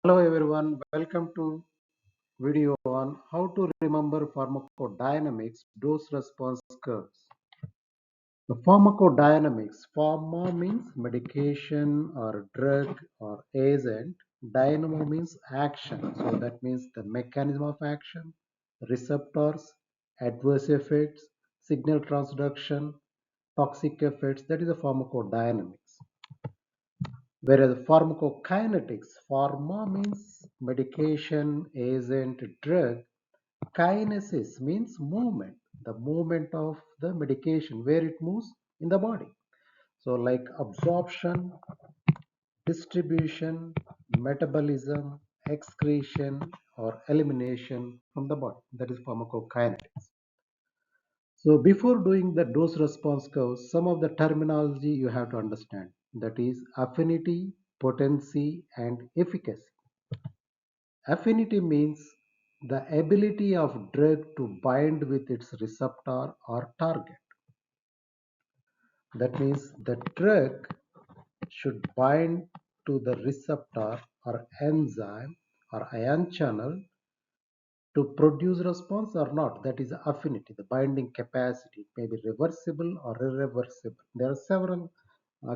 Hello everyone, welcome to video on how to remember pharmacodynamics dose response curves. The pharmacodynamics, pharma means medication or drug or agent, dynamo means action, so that means the mechanism of action, receptors, adverse effects, signal transduction, toxic effects, that is the pharmacodynamics. Whereas pharmacokinetics, pharma means medication, agent, drug. Kinesis means movement, the movement of the medication, where it moves in the body. So, like absorption, distribution, metabolism, excretion, or elimination from the body. That is pharmacokinetics. So before doing the dose response curve, some of the terminology you have to understand. That is affinity, potency, and efficacy. Affinity means the ability of drug to bind with its receptor or target. That means the drug should bind to the receptor or enzyme or ion channel to produce response or not. That is affinity, the binding capacity. It may be reversible or irreversible. There are several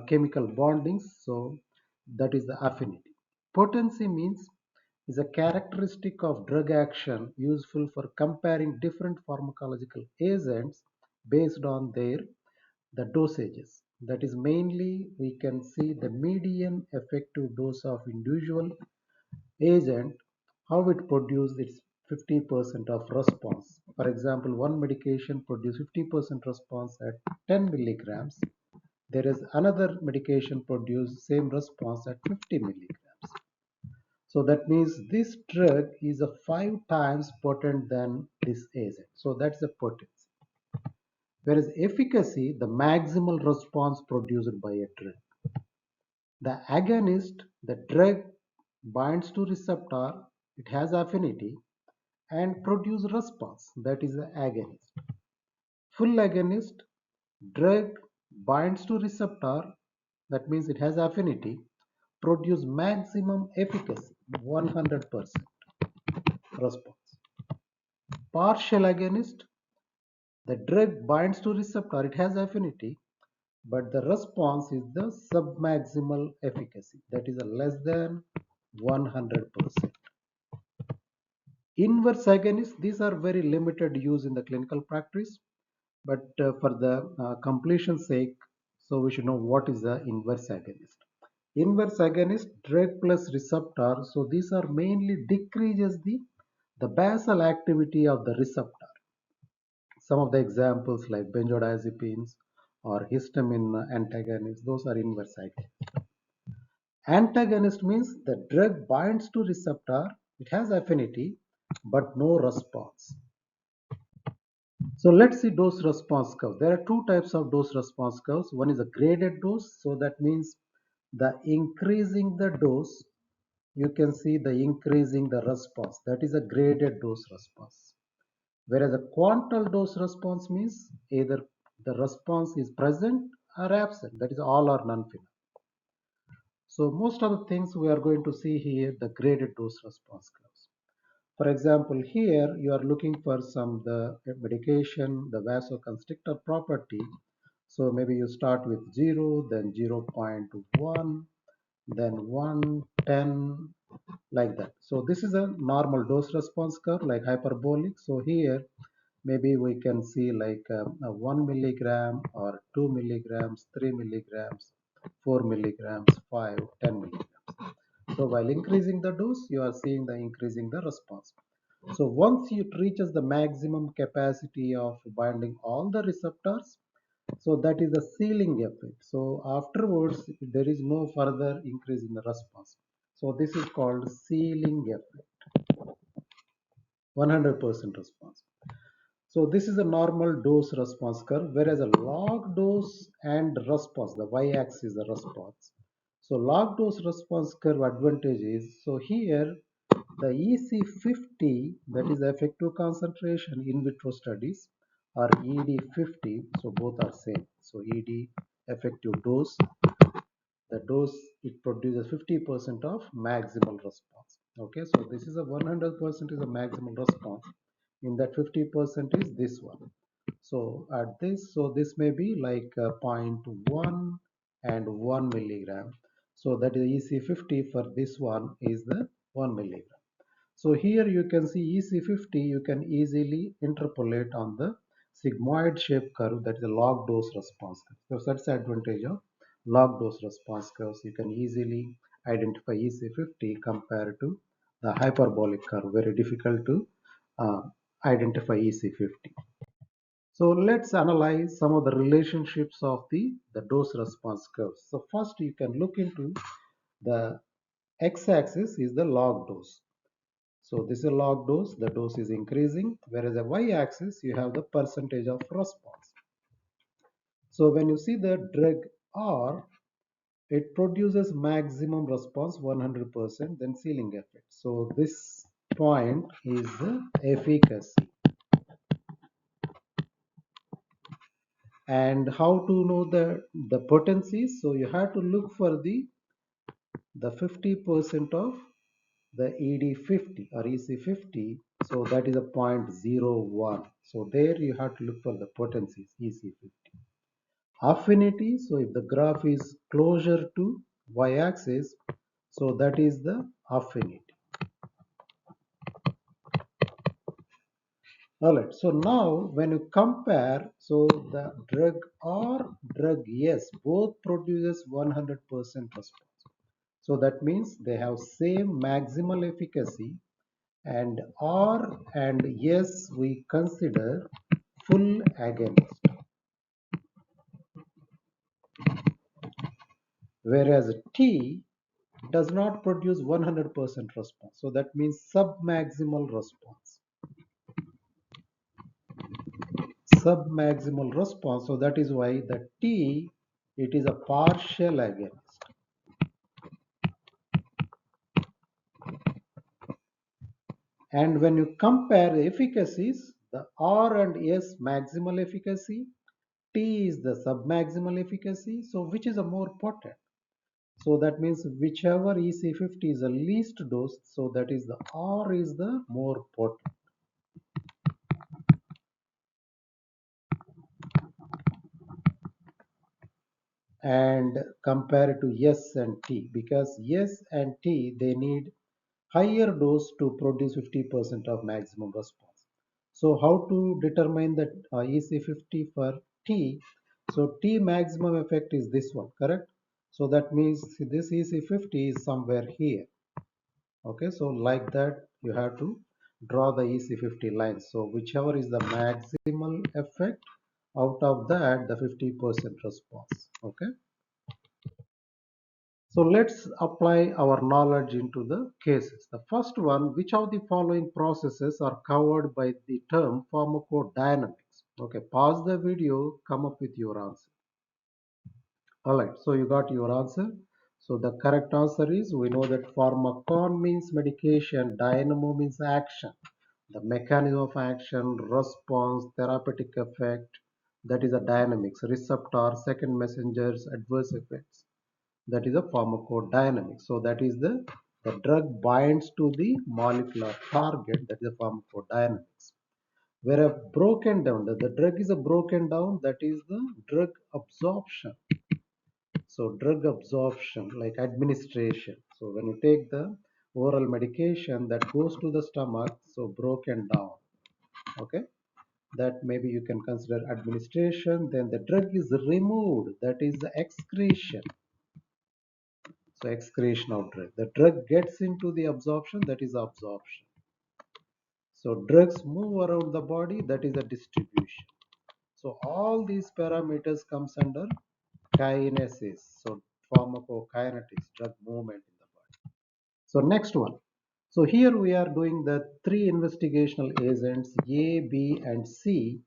chemical bondings, so that is the affinity. Potency means is a characteristic of drug action useful for comparing different pharmacological agents based on their the dosages. That is mainly we can see the median effective dose of individual agent, how it produces its 50% of response. For example, one medication produces 50% response at 10 milligrams. There is another medication produce same response at 50 milligrams. So that means this drug is a 5 times potent than this agent. So that's the potency. Whereas efficacy, the maximal response produced by a drug. The agonist, the drug binds to receptor, it has affinity and produce response, that is the agonist. Full agonist, drug binds to receptor, that means it has affinity, produce maximum efficacy, 100% response. Partial agonist, the drug binds to receptor, it has affinity, but the response is the submaximal efficacy, that is a less than 100%. Inverse agonists, these are very limited use in the clinical practice, but for the completion sake, so we should know what is the inverse agonist. Inverse agonist, drug plus receptor, so these are mainly decreases the basal activity of the receptor. Some of the examples like benzodiazepines or histamine antagonists, those are inverse agonists. Antagonist means the drug binds to receptor, it has affinity, but no response. So let's see dose response curve. There are two types of dose response curves. One is a graded dose, so that means the increasing the dose, you can see the increasing the response. That is a graded dose response. Whereas a quantal dose response means either the response is present or absent. That is all or none phenomena. So most of the things we are going to see here, the graded dose response curves. For example, here you are looking for some the medication, the vasoconstrictor property. So maybe you start with 0, then 0.1, then 1, 10, like that. So this is a normal dose response curve like hyperbolic. So here maybe we can see like a 1 milligram or 2 milligrams, 3 milligrams, 4 milligrams, 5, 10 milligrams. So while increasing the dose, you are seeing the increasing the response. So once it reaches the maximum capacity of binding all the receptors, so that is the ceiling effect. So afterwards, there is no further increase in the response. So this is called ceiling effect, 100% response. So this is a normal dose response curve, whereas a log dose and response, the y-axis is the response. So log dose response curve advantage is, so here the EC50, that is effective concentration in vitro studies, or ED50, so both are same. So ED effective dose, the dose it produces 50% of maximal response. Okay, so this is a 100% is a maximal response. In that 50% is this one. So at this, so this may be like zero point 0.1 and 1 milligram. So that is EC50 for this one is the 1 milligram. So here you can see EC50 you can easily interpolate on the sigmoid shape curve, that is a log dose response curve. So that's the advantage of log dose response curves. You can easily identify EC50 compared to the hyperbolic curve. Very difficult to uh, identify EC50. So let's analyze some of the relationships of the dose response curves. So first you can look into the x-axis is the log dose. So this is a log dose, the dose is increasing, whereas the y-axis you have the percentage of response. So when you see the drug R, it produces maximum response 100%, then ceiling effect. So this point is the efficacy. And how to know the potency? So you have to look for the 50% of the ED50 or EC50. So that is a 0.01. So there you have to look for the potencies EC50. Affinity, so if the graph is closer to y-axis, so that is the affinity. Alright, so now when you compare, so the drug or drug S both produces 100% response. So that means they have same maximal efficacy, and R and S we consider full agonist, whereas T does not produce 100% response. So that means submaximal response. Submaximal response. So that is why the T, it is a partial agonist. And when you compare the efficacies, the R and S maximal efficacy, T is the submaximal efficacy. So which is a more potent? So that means whichever EC50 is the least dose, so that is the R is the more potent. And compare to S and T, because S and T they need higher dose to produce 50% of maximum response. So how to determine that EC50 for T? So T maximum effect is this one, correct? So that means this EC50 is somewhere here. Okay, so like that you have to draw the EC50 lines. So whichever is the maximal effect, out of that the 50% response. Okay. So let's apply our knowledge into the cases. The first one, which of the following processes are covered by the term pharmacodynamics? Okay, pause the video, come up with your answer. All right, so you got your answer. So the correct answer is, we know that pharmacon means medication, dynamo means action. The mechanism of action, response, therapeutic effect, that is a dynamics, receptor, second messengers, adverse effects, that is a pharmacodynamics. So that is the drug binds to the molecular target, that is a pharmacodynamics. Where a broken down, the drug is a broken down, that is the drug absorption. So drug absorption, like administration. So when you take the oral medication that goes to the stomach, so broken down. Okay, that maybe you can consider administration. Then the drug is removed, that is the excretion. So excretion of drug. The drug gets into the absorption, that is absorption. So drugs move around the body, that is a distribution. So all these parameters comes under kinesis. So pharmacokinetics, drug movement in the body. So next one. So here we are doing the three investigational agents A, B, and C,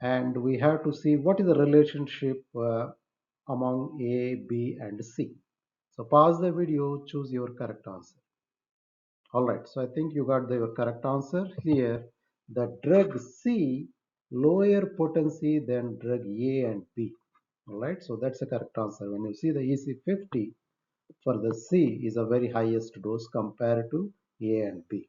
and we have to see what is the relationship among A, B, and C. So pause the video, choose your correct answer. Alright, so I think you got the correct answer here. The drug C lower potency than drug A and B. All right, so that's the correct answer. When you see the EC50 for the C is a very highest dose compared to A and B.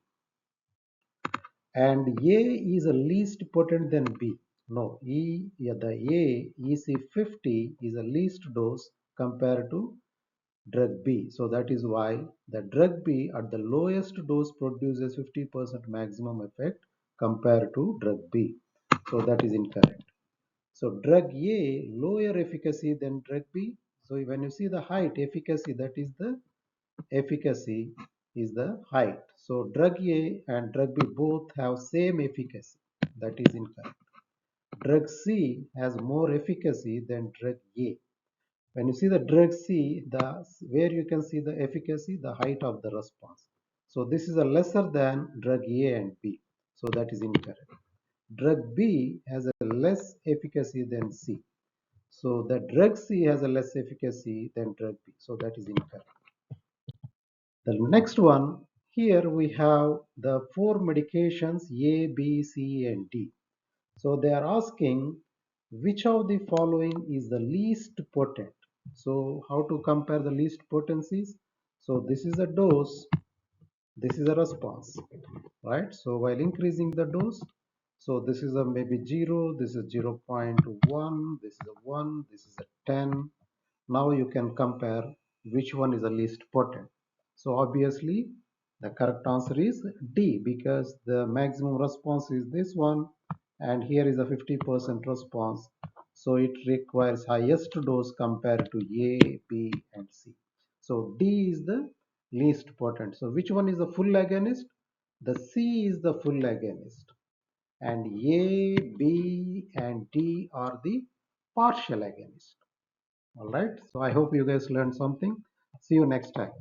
And A is a least potent than B. No, the A EC50 is a least dose compared to drug B. So that is why the drug B at the lowest dose produces 50% maximum effect compared to drug B. So that is incorrect. So drug A lower efficacy than drug B. So when you see the height efficacy, that is the efficacy is the height. So drug A and drug B both have same efficacy. That is incorrect. Drug C has more efficacy than drug A. When you see the drug C, the where you can see the efficacy, the height of the response. So this is a lesser than drug A and B. So that is incorrect. Drug B has a less efficacy than C. So the drug C has a less efficacy than drug B. So that is incorrect. The next one, here we have the four medications A, B, C, and D. So they are asking which of the following is the least potent. So how to compare the least potencies? So this is a dose, this is a response, right? So while increasing the dose, so this is a maybe 0, this is 0.1, this is a 1, this is a 10. Now you can compare which one is the least potent. So obviously the correct answer is D, because the maximum response is this one and here is a 50% response. So it requires highest dose compared to A, B and C. So D is the least potent. So which one is the full agonist? The C is the full agonist and A, B and D are the partial agonist. All right. So I hope you guys learned something. See you next time.